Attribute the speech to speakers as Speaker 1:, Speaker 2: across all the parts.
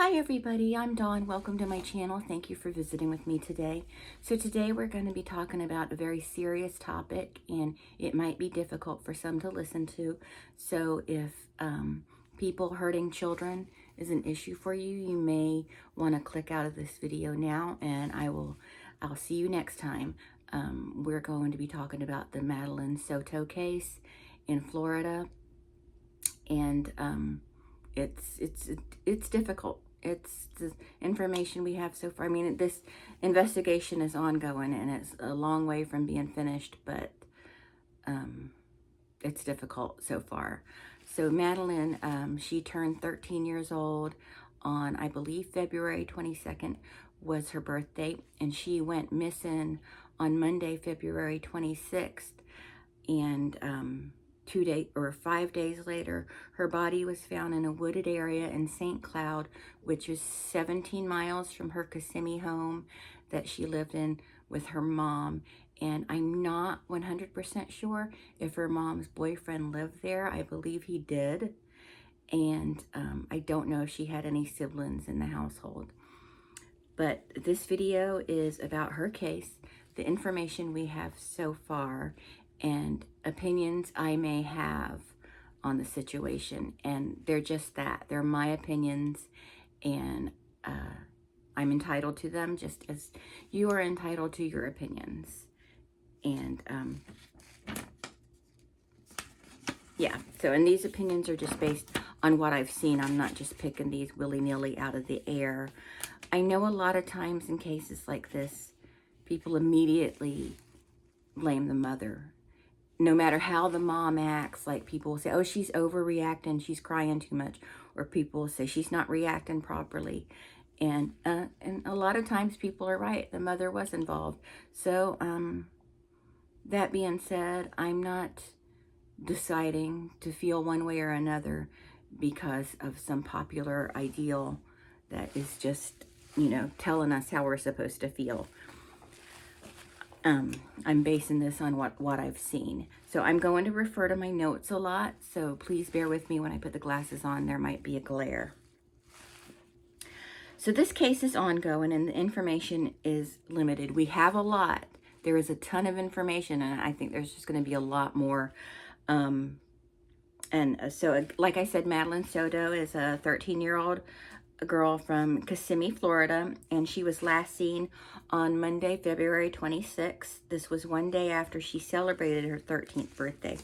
Speaker 1: Hi everybody, I'm Dawn. Welcome to my channel. Thank you for visiting with me today. So today we're going to be talking about a very serious topic, and it might be difficult for some to listen to. So if people hurting children is an issue for you, you may want to click out of this video now, and I'll see you next time. We're going to be talking about the Madeline Soto case in Florida, and it's difficult. It's the information we have so far. I mean, this investigation is ongoing and it's a long way from being finished, but it's difficult so far. So Madeline, she turned 13 years old on, I believe, February 22nd was her birthday, and she went missing on Monday, February 26th, and 5 days later, her body was found in a wooded area in St. Cloud, which is 17 miles from her Kissimmee home that she lived in with her mom. And I'm not 100% sure if her mom's boyfriend lived there. I believe he did. And I don't know if she had any siblings in the household. But this video is about her case, the information we have so far, and opinions I may have on the situation. And they're just that. They're my opinions, and I'm entitled to them just as you are entitled to your opinions. And yeah, and these opinions are just based on what I've seen. I'm not just picking these willy-nilly out of the air. I know a lot of times in cases like this, people immediately blame the mother. No matter how the mom acts, like people will say, oh, she's overreacting, she's crying too much. Or people will say she's not reacting properly. And a lot of times people are right. The mother was involved. So that being said, I'm not deciding to feel one way or another because of some popular ideal that is just, telling us how we're supposed to feel. I'm basing this on what I've seen. So I'm going to refer to my notes a lot, so please bear with me when I put the glasses on. There might be a glare. So this case is ongoing and the information is limited. We have a lot. There is a ton of information, and I think there's just going to be a lot more. So like I said, Madeline Soto is a 13-year-old girl from Kissimmee, Florida, and she was last seen on Monday, February 26th. This was one day after she celebrated her 13th birthday.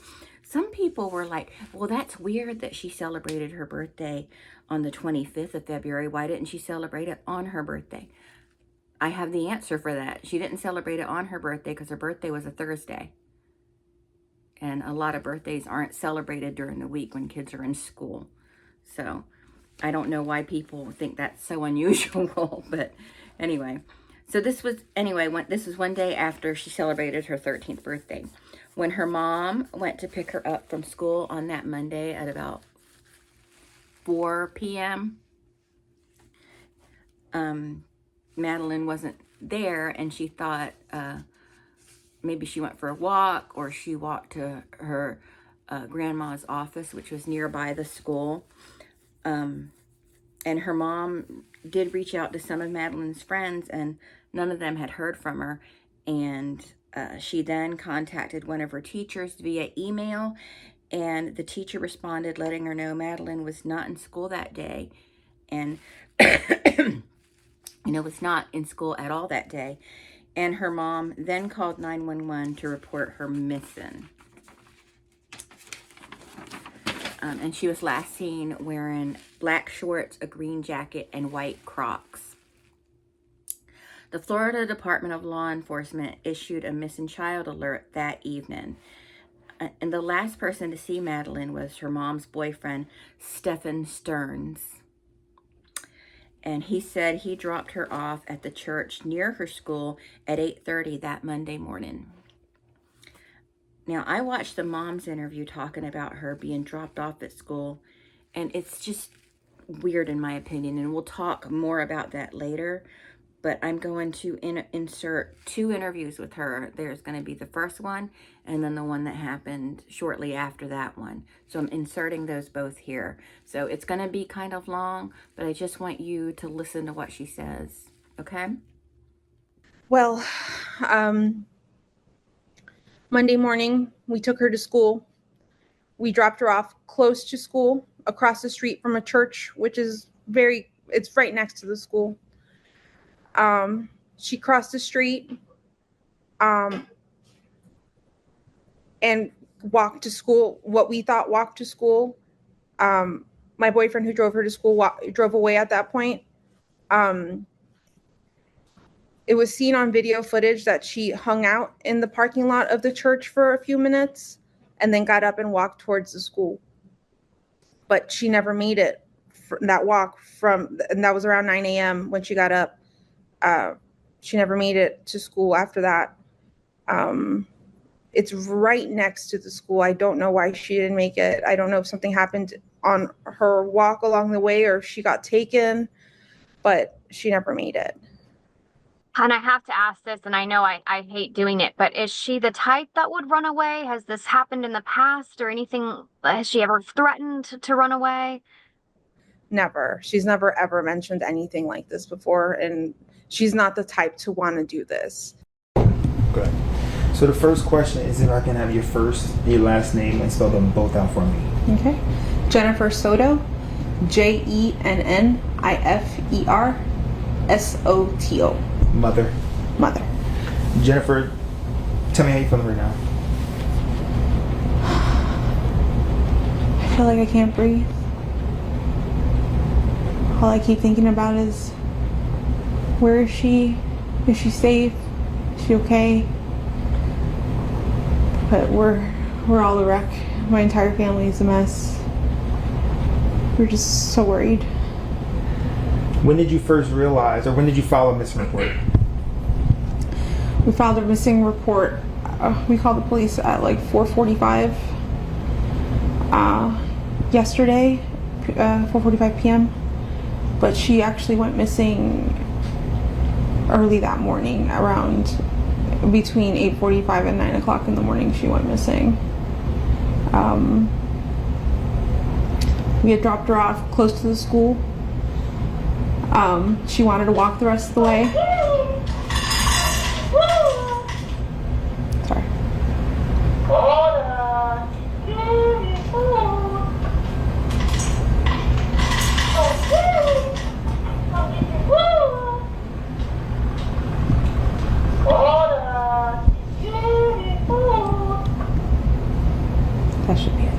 Speaker 1: Some people were like, well, that's weird that she celebrated her birthday on the 25th of February. Why didn't she celebrate it on her birthday? I have the answer for that. She didn't celebrate it on her birthday because her birthday was a Thursday. And a lot of birthdays aren't celebrated during the week when kids are in school. So I don't know why people think that's so unusual, but anyway. So this was one day after she celebrated her 13th birthday. When her mom went to pick her up from school on that Monday at about 4 p.m., Madeline wasn't there, and she thought maybe she went for a walk or she walked to her grandma's office, which was nearby the school. And her mom did reach out to some of Madeline's friends, and none of them had heard from her. And she then contacted one of her teachers via email, and the teacher responded letting her know Madeline was not in school that day, and was not in school at all that day. And her mom then called 911 to report her missing. And she was last seen wearing black shorts, a green jacket, and white Crocs. The Florida Department of Law Enforcement issued a missing child alert that evening. And the last person to see Madeline was her mom's boyfriend, Stephen Stearns. And he said he dropped her off at the church near her school at 8:30 that Monday morning. Now, I watched the mom's interview talking about her being dropped off at school, and it's just weird in my opinion, and we'll talk more about that later. but I'm going to insert 2 interviews with her. There's going to be the first one and then the one that happened shortly after that one. So I'm inserting those both here. So it's going to be kind of long, but I just want you to listen to what she says. Okay?
Speaker 2: Well, Monday morning, we took her to school. We dropped her off close to school, across the street from a church, which is it's right next to the school. She crossed the street and walked to school, what we thought walked to school. My boyfriend who drove her to school drove away at that point. It was seen on video footage that she hung out in the parking lot of the church for a few minutes and then got up and walked towards the school. But she never made it that walk and that was around 9 a.m. when she got up. She never made it to school after that. It's right next to the school. I don't know why she didn't make it. I don't know if something happened on her walk along the way or if she got taken, but she never made it.
Speaker 3: And I have to ask this, and I know I hate doing it, but is she the type that would run away? Has this happened in the past or anything? Has she ever threatened to run away?
Speaker 2: Never. She's never ever mentioned anything like this before, and she's not the type to want to do this.
Speaker 4: Okay. So the first question is if I can have your first, your last name, and spell them both out for me.
Speaker 2: Okay. Jennifer Soto, JENNIFER SOTO.
Speaker 4: Mother.
Speaker 2: Mother.
Speaker 4: Jennifer, tell me how you feeling right now.
Speaker 2: I feel like I can't breathe. All I keep thinking about is, where is she? Is she safe? Is she okay? But we're all a wreck. My entire family is a mess. We're just so worried.
Speaker 4: When did you first realize, or when did you file a missing report?
Speaker 2: We filed a missing report. We called the police at like 4:45 yesterday, 4:45 p.m. But she actually went missing early that morning, around between 8:45 and 9 o'clock in the morning. She went missing. We had dropped her off close to the school. She wanted to walk the rest of the way. Sorry. That should be it.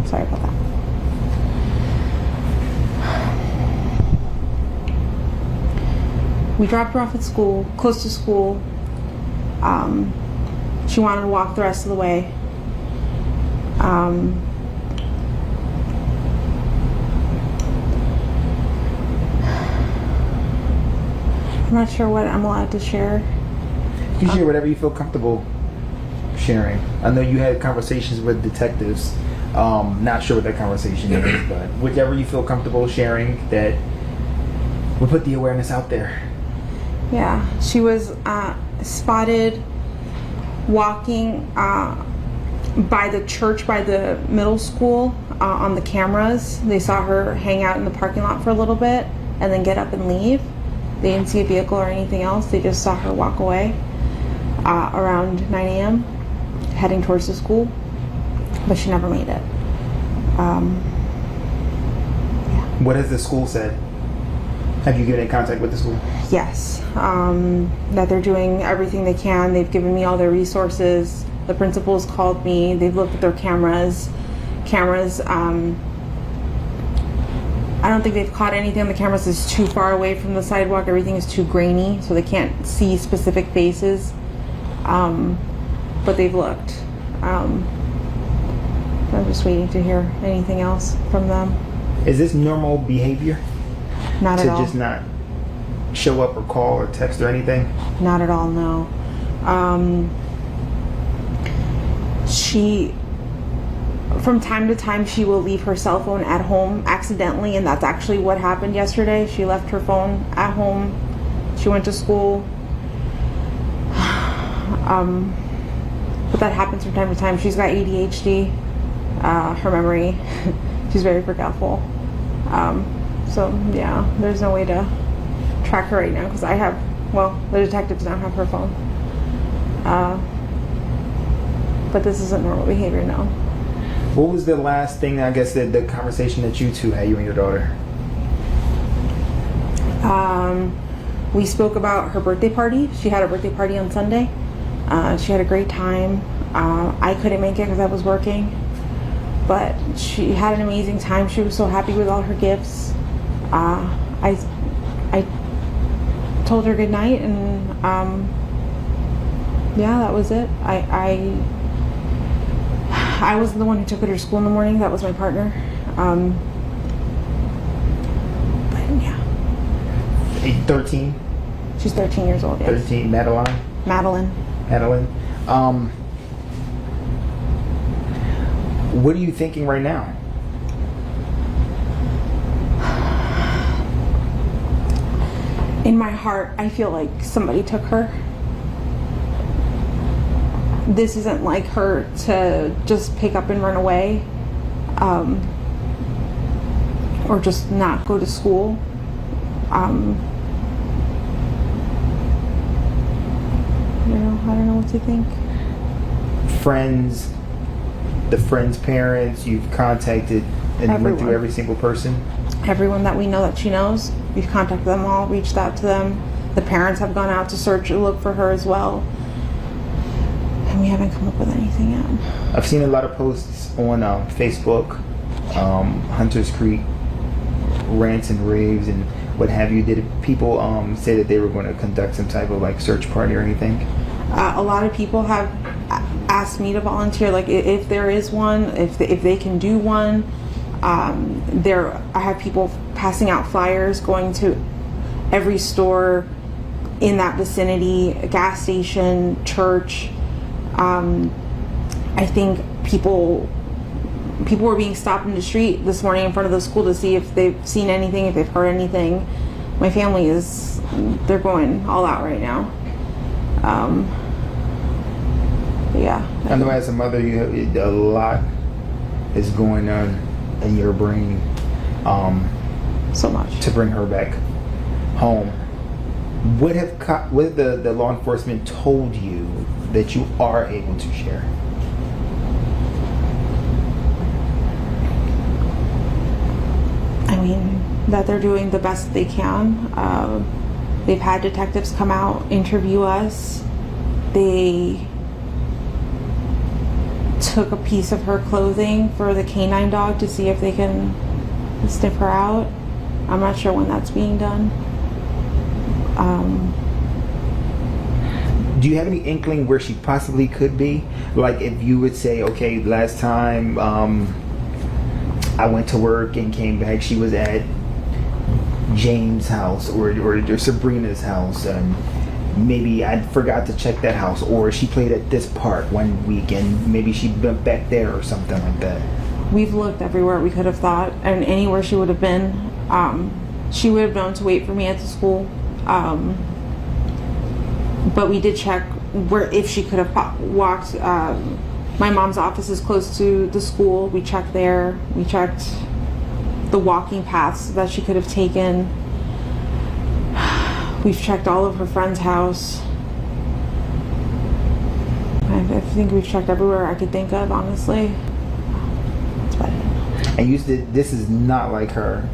Speaker 2: Sorry about that. We dropped her off at school, close to school. She wanted to walk the rest of the way. I'm not sure what I'm allowed to share.
Speaker 4: You can share whatever you feel comfortable sharing. I know you had conversations with detectives. Not sure what that conversation is, but whichever you feel comfortable sharing, that will put the awareness out there.
Speaker 2: Yeah, she was spotted walking by the church, by the middle school, on the cameras. They saw her hang out in the parking lot for a little bit and then get up and leave. They didn't see a vehicle or anything else. They just saw her walk away around 9 a.m. heading towards the school, but she never made it. Yeah.
Speaker 4: What has the school said? Have you been in contact with the school?
Speaker 2: Yes, that they're doing everything they can. They've given me all their resources. The principals called me. They've looked at their cameras. I don't think they've caught anything on the cameras that's too far away from the sidewalk. Everything is too grainy, so they can't see specific faces. But they've looked. I'm just waiting to hear anything else from them.
Speaker 4: Is this normal behavior?
Speaker 2: Not at all.
Speaker 4: To just not show up or call or text or anything?
Speaker 2: Not at all, no. She, from time to time, she will leave her cell phone at home accidentally, and that's actually what happened yesterday. She left her phone at home She went to school. But that happens from time to time. She's got ADHD. Her memory, she's very forgetful. So yeah, there's no way to track her right now because the detectives don't have her phone. But this isn't normal behavior now.
Speaker 4: What was the last thing, I guess, the conversation that you two had, you and your daughter?
Speaker 2: We spoke about her birthday party. She had a birthday party on Sunday. She had a great time. I couldn't make it because I was working, but she had an amazing time. She was so happy with all her gifts. I told her good night, and yeah, that was it. I wasn't the one who took her to school in the morning. That was my partner. But yeah.
Speaker 4: 13?
Speaker 2: She's 13 years old. Yes.
Speaker 4: 13. Madeline. What are you thinking right now?
Speaker 2: In my heart, I feel like somebody took her. This isn't like her to just pick up and run away, or just not go to school. I don't know what to think.
Speaker 4: Friends, the friends' parents, you've contacted and went through every single person?
Speaker 2: Everyone that we know that she knows, we've contacted them all, reached out to them. The parents have gone out to search and look for her as well. And we haven't come up with anything yet.
Speaker 4: I've seen a lot of posts on Facebook, Hunters Creek, rants and raves and what have you. Did people say that they were going to conduct some type of like search party or anything?
Speaker 2: A lot of people have asked me to volunteer, like if there is one, if they can do one. I have people passing out flyers, going to every store in that vicinity, a gas station, church. I think people were being stopped in the street this morning in front of the school to see if they've seen anything, if they've heard anything. My family they're going all out right now. Yeah.
Speaker 4: I know as a mother, a lot is going on in your brain.
Speaker 2: So much.
Speaker 4: To bring her back home. What have the law enforcement told you that you are able to share?
Speaker 2: I mean, that they're doing the best they can. They've had detectives come out, interview us. They took a piece of her clothing for the canine dog to see if they can sniff her out. I'm not sure when that's being done.
Speaker 4: Do you have any inkling where she possibly could be? Like if you would say, okay, last time I went to work and came back, she was at James' house or Sabrina's house, and maybe I forgot to check that house, or she played at this park one weekend, maybe she went back there or something like that.
Speaker 2: We've looked everywhere we could have thought, and anywhere she would have been. She would have known to wait for me at the school. But we did check if she could have walked. My mom's office is close to the school. We checked there. We checked the walking paths that she could have taken. We've checked all of her friend's house. I think we've checked everywhere I could think of, honestly. That's about it.
Speaker 4: And you said this is not like her?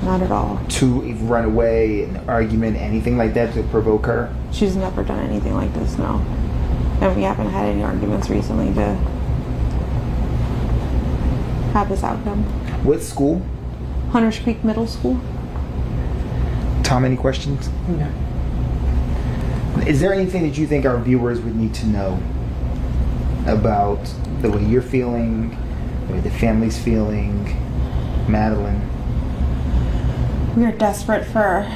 Speaker 2: Not at all.
Speaker 4: To run away, an argument, anything like that to provoke her?
Speaker 2: She's never done anything like this, no. And we haven't had any arguments recently to have this outcome.
Speaker 4: What school?
Speaker 2: Hunters Creek Middle School.
Speaker 4: Tom, any questions?
Speaker 2: No.
Speaker 4: Is there anything that you think our viewers would need to know about the way you're feeling, the way the family's feeling, Madeline?
Speaker 2: We are desperate for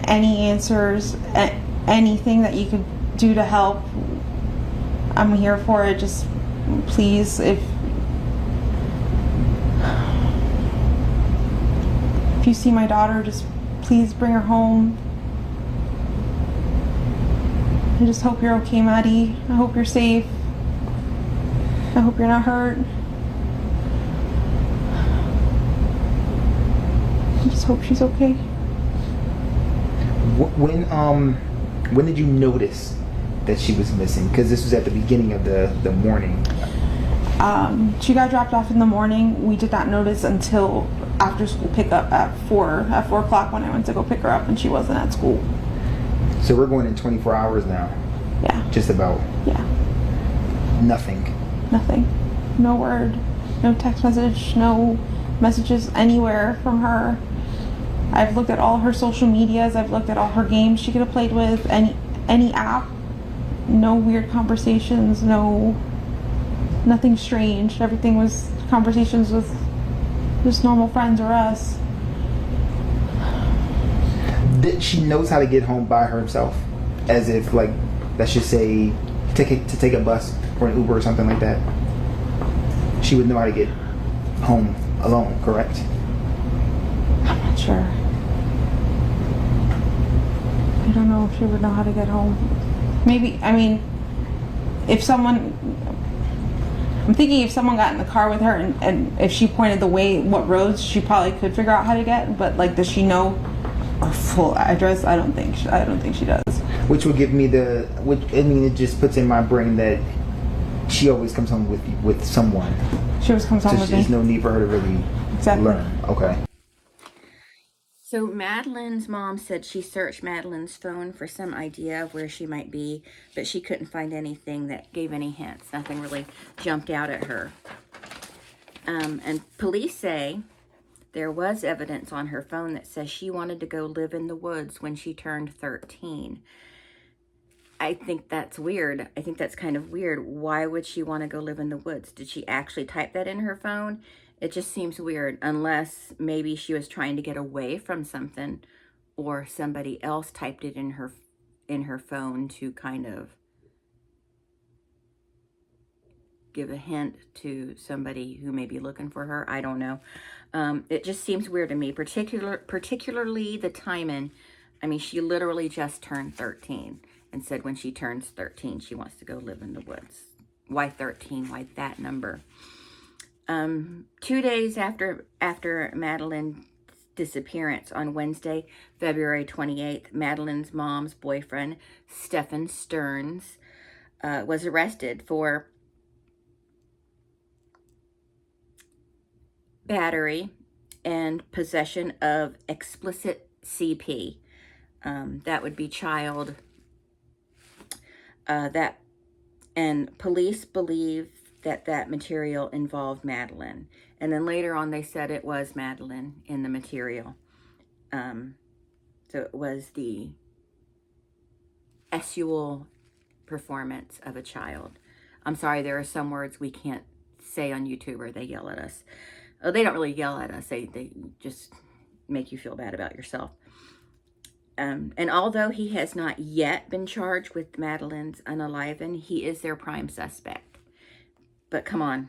Speaker 2: any answers, anything that you could do to help. I'm here for it. Just please, if you see my daughter, just please bring her home. I just hope you're okay, Maddie. I hope you're safe. I hope you're not hurt. I just hope she's okay.
Speaker 4: When did you notice that she was missing? Because this was at the beginning of the morning.
Speaker 2: She got dropped off in the morning. We did not notice until after school pickup at 4 o'clock when I went to go pick her up, and she wasn't at school.
Speaker 4: So we're going in 24 hours now.
Speaker 2: Yeah.
Speaker 4: Just about.
Speaker 2: Yeah.
Speaker 4: Nothing.
Speaker 2: Nothing. No word. No text message. No messages anywhere from her. I've looked at all her social medias. I've looked at all her games she could have played with. Any app. No weird conversations. Nothing strange. Everything was conversations with just normal friends or us.
Speaker 4: She knows how to get home by herself, as if, like, let's just say, to take a bus or an Uber or something like that. She would know how to get home alone, correct?
Speaker 2: I'm not sure. I don't know if she would know how to get home. Maybe, I mean, I'm thinking if someone got in the car with her and if she pointed the way, what roads, she probably could figure out how to get. But, like, does she know her full address? I don't think she does.
Speaker 4: Which would give me it just puts in my brain that she always comes home with someone.
Speaker 2: She always comes home with me.
Speaker 4: There's no need for her to really learn. Okay.
Speaker 1: So Madeline's mom said she searched Madeline's phone for some idea of where she might be, but she couldn't find anything that gave any hints. Nothing really jumped out at her. And police say there was evidence on her phone that says she wanted to go live in the woods when she turned 13. I think that's weird. I think that's kind of weird. Why would she want to go live in the woods? Did she actually type that in her phone? It just seems weird, unless maybe she was trying to get away from something, or somebody else typed it in her phone to kind of give a hint to somebody who may be looking for her. I don't know. It just seems weird to me, particularly the timing. I mean, she literally just turned 13 and said when she turns 13, she wants to go live in the woods. Why 13? Why that number? 2 days after Madeline's disappearance, on Wednesday, February 28th, Madeline's mom's boyfriend, Stephen Stearns, was arrested for battery and possession of explicit CP. That would be child. And police believe that material involved Madeline. And then later on, they said it was Madeline in the material. So it was the sexual performance of a child. I'm sorry, there are some words we can't say on YouTube or they yell at us. Oh, they don't really yell at us. They just make you feel bad about yourself. And although he has not yet been charged with Madeline's unaliving, he is their prime suspect. But come on,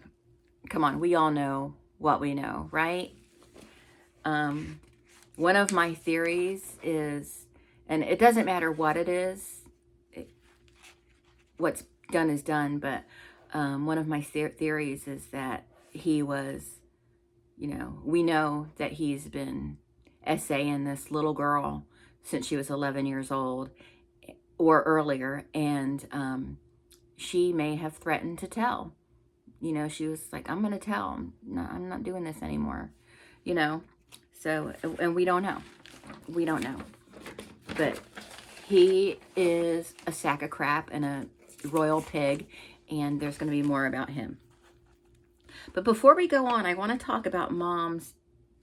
Speaker 1: we all know what we know, right? One of my theories is, and it doesn't matter what it is, what's done is done, but one of my theories is that he was, we know that he's been essaying this little girl since she was 11 years old or earlier, and she may have threatened to tell. She was like, I'm going to tell him. No, I'm not doing this anymore. So, and we don't know. But he is a sack of crap and a royal pig, and there's going to be more about him. But before we go on, I want to talk about Mom's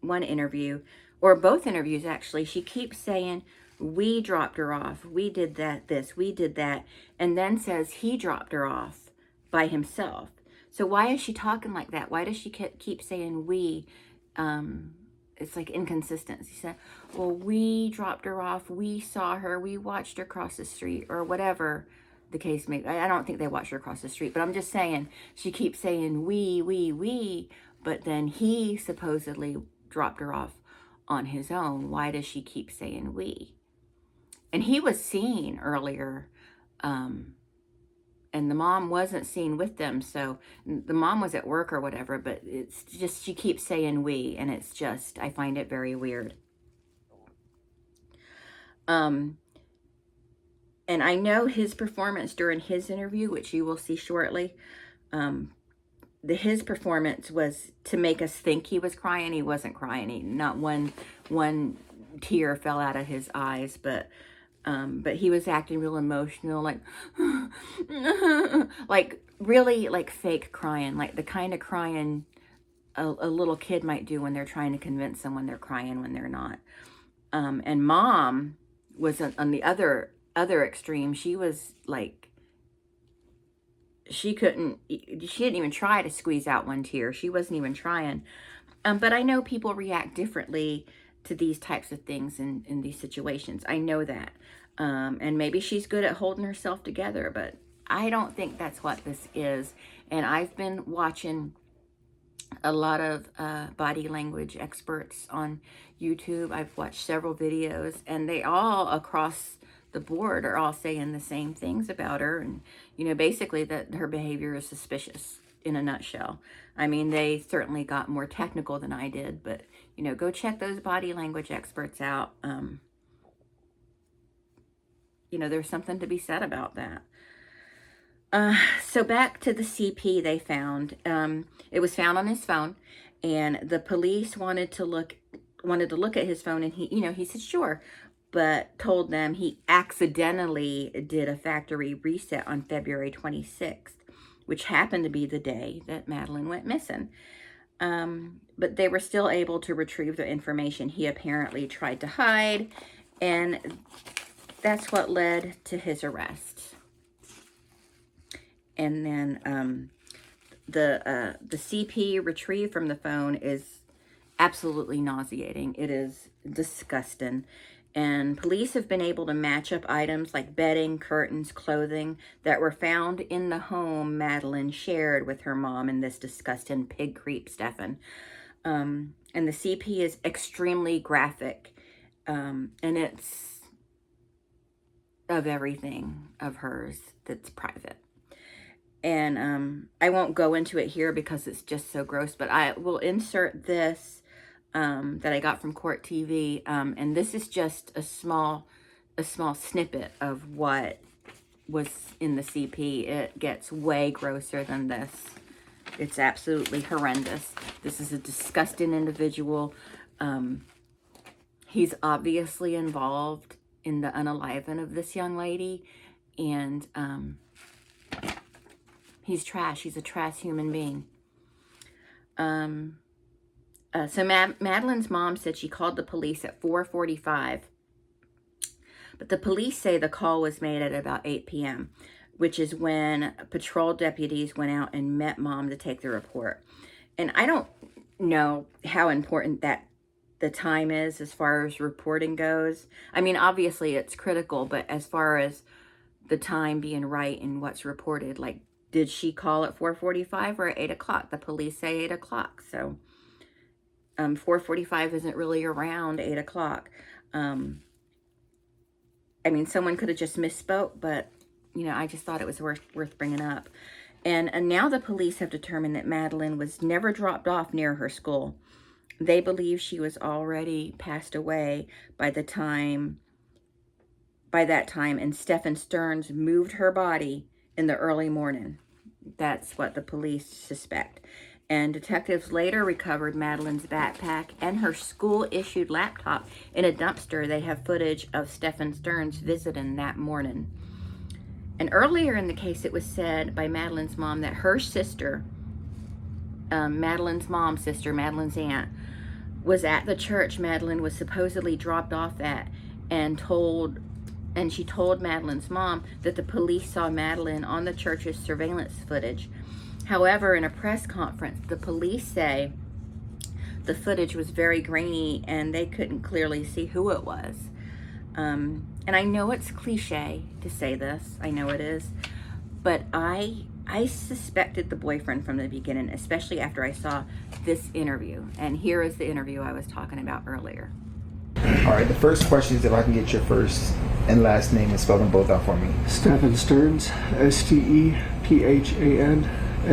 Speaker 1: one interview, or both interviews actually. She keeps saying, we dropped her off. We did that, this, we did that. And then says he dropped her off by himself. So why is she talking like that? Why does she keep saying we? It's like inconsistent. She said, well, we dropped her off. We saw her. We watched her cross the street, or whatever the case may be. I don't think they watched her across the street, but I'm just saying, she keeps saying we, but then he supposedly dropped her off on his own. Why does she keep saying we? And he was seen earlier And the mom wasn't seen with them, so the mom was at work or whatever, but it's just, she keeps saying we, and it's just, I find it very weird. And I know his performance during his interview, which you will see shortly, his performance was to make us think he was crying. He wasn't crying. Not one tear fell out of his eyes, but he was acting real emotional, like really like fake crying, like the kind of crying a little kid might do when they're trying to convince someone they're crying when they're not. And mom was on the other extreme. She was like, she didn't even try to squeeze out one tear. She wasn't even trying. But I know people react differently to these types of things in these situations. I know that. And maybe she's good at holding herself together, but I don't think that's what this is. And I've been watching a lot of body language experts on YouTube. I've watched several videos, and they all across the board are all saying the same things about her. And, you know, basically that her behavior is suspicious in a nutshell. I mean, they certainly got more technical than I did, but, you know, go check those body language experts out. You know, there's something to be said about that. So back to the CP they found. It was found on his phone, and the police wanted to look at his phone, and he said sure, but told them he accidentally did a factory reset on February 26th, which happened to be the day that Madeline went missing. But they were still able to retrieve the information he apparently tried to hide, and that's what led to his arrest. And then the CP retrieved from the phone is absolutely nauseating. It is disgusting. And police have been able to match up items like bedding, curtains, clothing that were found in the home Madeline shared with her mom and this disgusting pig creep, Stefan. And the CP is extremely graphic. And it's of everything of hers that's private. And I won't go into it here because it's just so gross, but I will insert this that I got from Court TV, and this is just a small snippet of what was in the CP. It gets way grosser than this. It's absolutely horrendous. This is a disgusting individual. He's obviously involved in the unaliving of this young lady, and he's trash. He's a trash human being. So Madeline's mom said she called the police at 4:45, but the police say the call was made at about 8 p.m., which is when patrol deputies went out and met mom to take the report. And I don't know how important that the time is as far as reporting goes. I mean, obviously it's critical, but as far as the time being right and what's reported, like, did she call at 4:45 or at 8 o'clock? The police say 8 o'clock, so 4:45 isn't really around 8 o'clock. I mean, someone could have just misspoke, but, you know, I just thought it was worth bringing up. And now the police have determined that Madeline was never dropped off near her school. They believe she was already passed away by that time, and Stefan Stearns moved her body in the early morning. That's what the police suspect. And detectives later recovered Madeline's backpack and her school-issued laptop in a dumpster. They have footage of Stefan Stearns visiting that morning. And earlier in the case, it was said by Madeline's mom that her sister, Madeline's mom's sister, Madeline's aunt, was at the church Madeline was supposedly dropped off at, and she told Madeline's mom that the police saw Madeline on the church's surveillance footage. However, in a press conference, the police say the footage was very grainy and they couldn't clearly see who it was. And I know it's cliche to say this, I know it is, but I suspected the boyfriend from the beginning, especially after I saw this interview. And here is the interview I was talking about earlier.
Speaker 4: All right, the first question is if I can get your first And last name, and spell them both out for me.
Speaker 5: Stephen Stearns, STEPHAN,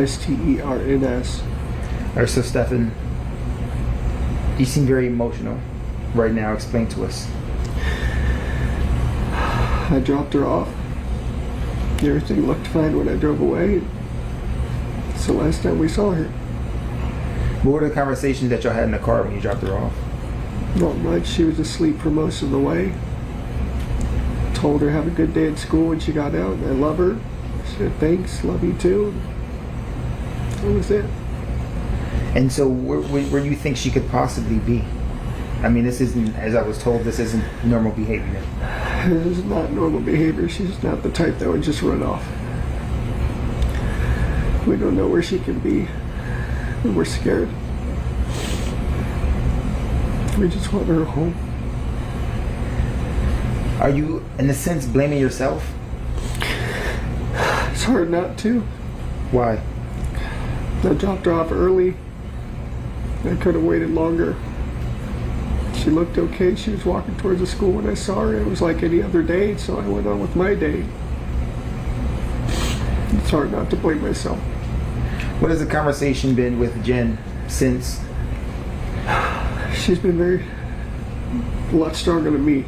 Speaker 5: STERNS.
Speaker 4: All right, so Stephen, you seem very emotional right now. Explain to us.
Speaker 5: I dropped her off. Everything looked fine when I drove away. It's the last time we saw her.
Speaker 4: What were the conversations that y'all had in the car when you dropped her off?
Speaker 5: Not much. She was asleep for most of the way. Told her have a good day at school when she got out. I love her. She said thanks, love you too. That was it.
Speaker 4: And so where do you think she could possibly be? I mean, this isn't, as I was told, this isn't normal behavior.
Speaker 5: This is not normal behavior. She's not the type that would just run off. We don't know where she can be, and we're scared. We just want her home.
Speaker 4: Are you, in a sense, blaming yourself?
Speaker 5: It's hard not to.
Speaker 4: Why?
Speaker 5: I dropped her off early. I could have waited longer. She looked okay. She was walking towards the school when I saw her. It was like any other day, so I went on with my day. It's hard not to blame myself.
Speaker 4: What has the conversation been with Jen since?
Speaker 5: She's been a lot stronger than me.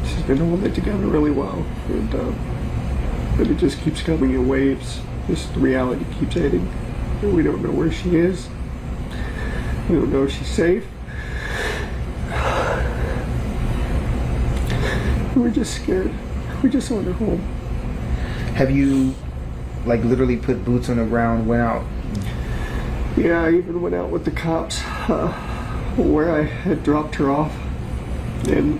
Speaker 5: She's been holding it together really well, but it just keeps coming in waves. Just the reality keeps hitting. And we don't know where she is. We don't know if she's safe. We're just scared. We just want her home.
Speaker 4: Have you, like, literally put boots on the ground, went out?
Speaker 5: Yeah, I even went out with the cops where I had dropped her off. And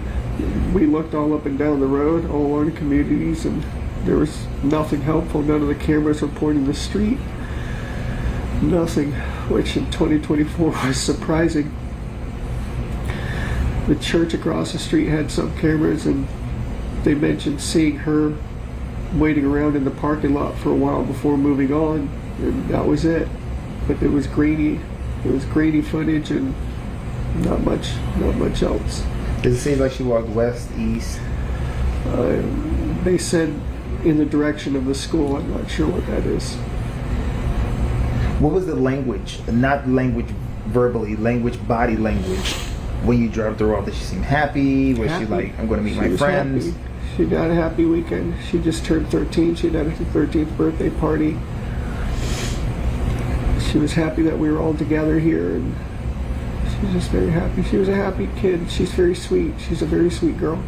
Speaker 5: we looked all up and down the road, all along the communities, and there was nothing helpful. None of the cameras were pointing the street. Nothing, which in 2024 was surprising. The church across the street had some cameras, and they mentioned seeing her waiting around in the parking lot for a while before moving on, and that was it. But it was grainy. It was grainy footage, and not much else.
Speaker 4: Does it seem like she walked west, east?
Speaker 5: They said in the direction of the school. I'm not sure what that is.
Speaker 4: What was the language? Not language verbally, body language. When you dropped her off, did she seem happy? Was she like, I'm going to meet my friends?
Speaker 5: Happy. She had a happy weekend. She just turned 13. She had her 13th birthday party. She was happy that we were all together here, and she's just very happy. She was a happy kid. She's very sweet. She's a very sweet girl.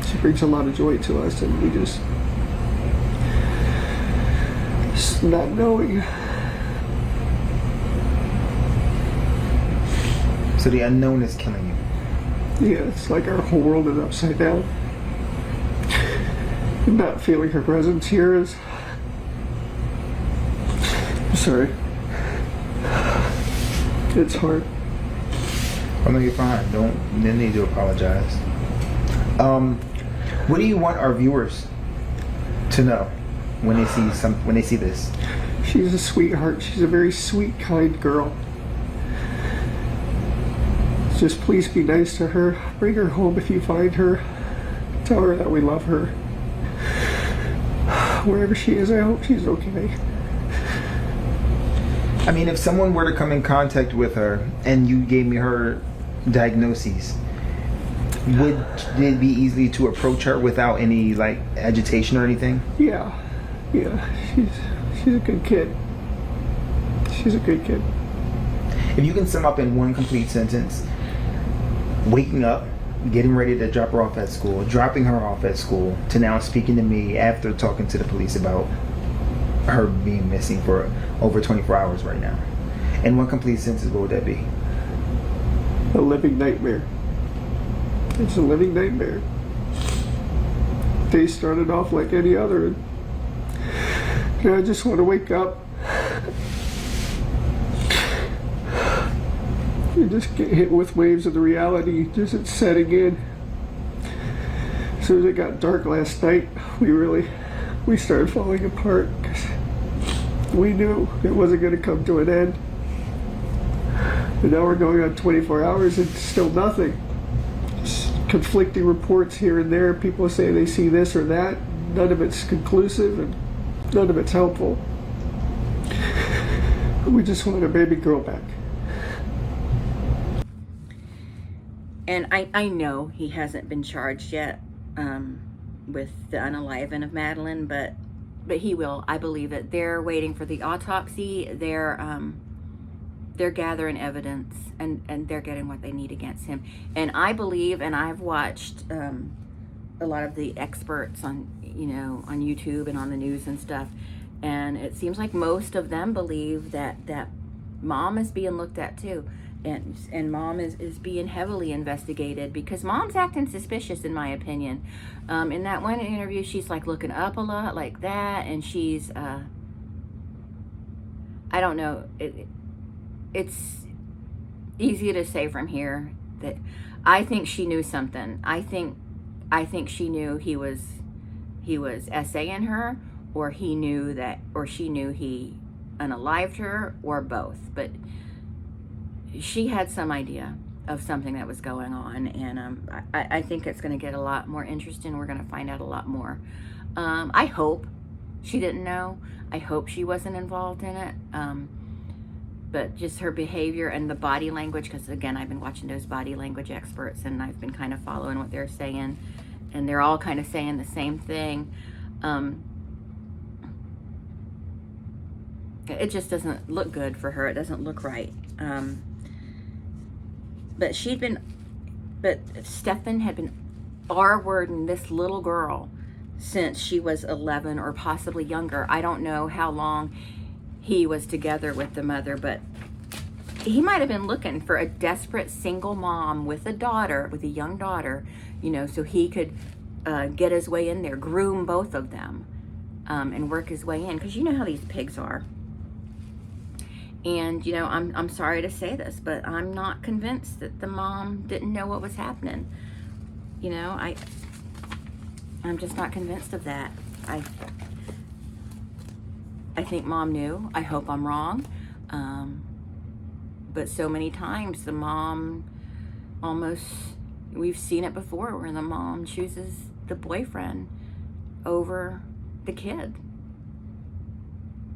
Speaker 5: She brings a lot of joy to us, and we just not knowing.
Speaker 4: So the unknown is killing you.
Speaker 5: Yeah, it's like our whole world is upside down. Not feeling her presence here is... Sorry. It's hard.
Speaker 4: Oh no, you're fine. Don't need to apologize. What do you want our viewers to know when they see this?
Speaker 5: She's a sweetheart. She's a very sweet, kind girl. Just please be nice to her. Bring her home if you find her. Tell her that we love her. Wherever she is, I hope she's okay.
Speaker 4: I mean, if someone were to come in contact with her and you gave me her diagnoses, would it be easy to approach her without any like agitation or anything?
Speaker 5: Yeah. She's a good kid. She's a good kid.
Speaker 4: If you can sum up in one complete sentence, waking up, getting ready to drop her off at school, dropping her off at school, to now speaking to me after talking to the police about her being missing for over 24 hours right now. In one complete sentence, what would that be?
Speaker 5: A living nightmare. It's a living nightmare. Day started off like any other. And I just want to wake up and just get hit with waves of the reality. Just it's setting in. As soon as it got dark last night, we started falling apart because we knew it wasn't going to come to an end. And now we're going on 24 hours and still nothing. conflicting reports here and there. People say they see this or that. None of it's conclusive and none of it's helpful. We just want our baby girl back.
Speaker 1: And I know he hasn't been charged yet with the unaliving of Madeline, but he will. I believe it. They're waiting for the autopsy. They're gathering evidence, and they're getting what they need against him. And I believe, and I've watched a lot of the experts on on YouTube and on the news and stuff, and it seems like most of them believe that mom is being looked at too. And mom is being heavily investigated because mom's acting suspicious, in my opinion. In that one interview, she's like looking up a lot like that, and she's I don't know, it's easy to say from here that I think she knew something. I think she knew he was essaying her, or she knew he unalived her, or both. But she had some idea of something that was going on, and I think it's going to get a lot more interesting. We're going to find out a lot more. I hope she didn't know. I hope she wasn't involved in it. But just her behavior and the body language, because again, I've been watching those body language experts, and I've been kind of following what they're saying, and they're all kind of saying the same thing. It just doesn't look good for her. It doesn't look right. But Stefan had been R-wording this little girl since she was 11 or possibly younger. I don't know how long he was together with the mother, but he might have been looking for a desperate single mom with a daughter, with a young daughter, so he could get his way in there, groom both of them, and work his way in, because you know how these pigs are. And I'm sorry to say this, but I'm not convinced that the mom didn't know what was happening. I'm just not convinced of that. I think mom knew. I hope I'm wrong. But so many times the mom we've seen it before, where the mom chooses the boyfriend over the kid.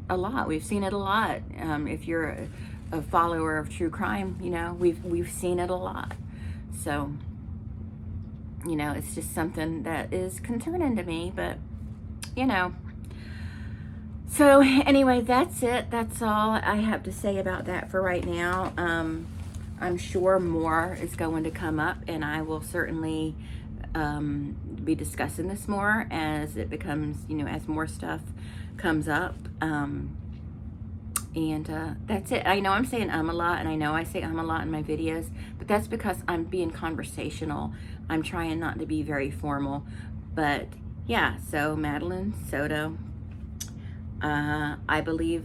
Speaker 1: A lot. We've seen it a lot. If you're a follower of true crime, we've seen it a lot. So, it's just something that is concerning to me, but, So anyway, that's it. That's all I have to say about that for right now. I'm sure more is going to come up, and I will certainly be discussing this more as it becomes, as more stuff comes up. That's it. I know I'm saying a lot, and I know I say a lot in my videos, but that's because I'm being conversational. I'm trying not to be very formal. But yeah, so Madeline Soto, I believe,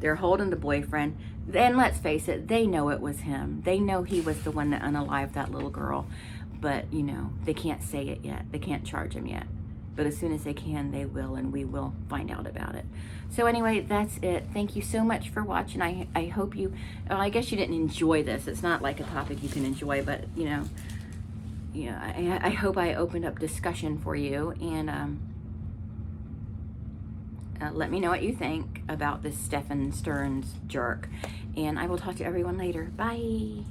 Speaker 1: they're holding the boyfriend. Then let's face it, they know it was him. They know he was the one that unalived that little girl. But, they can't say it yet. They can't charge him yet. But as soon as they can, they will, and we will find out about it. So anyway, that's it. Thank you so much for watching. I hope you, well, I guess you didn't enjoy this. It's not like a topic you can enjoy, but, I hope I opened up discussion for you. And let me know what you think about this Stefan Stearns jerk. And I will talk to everyone later. Bye.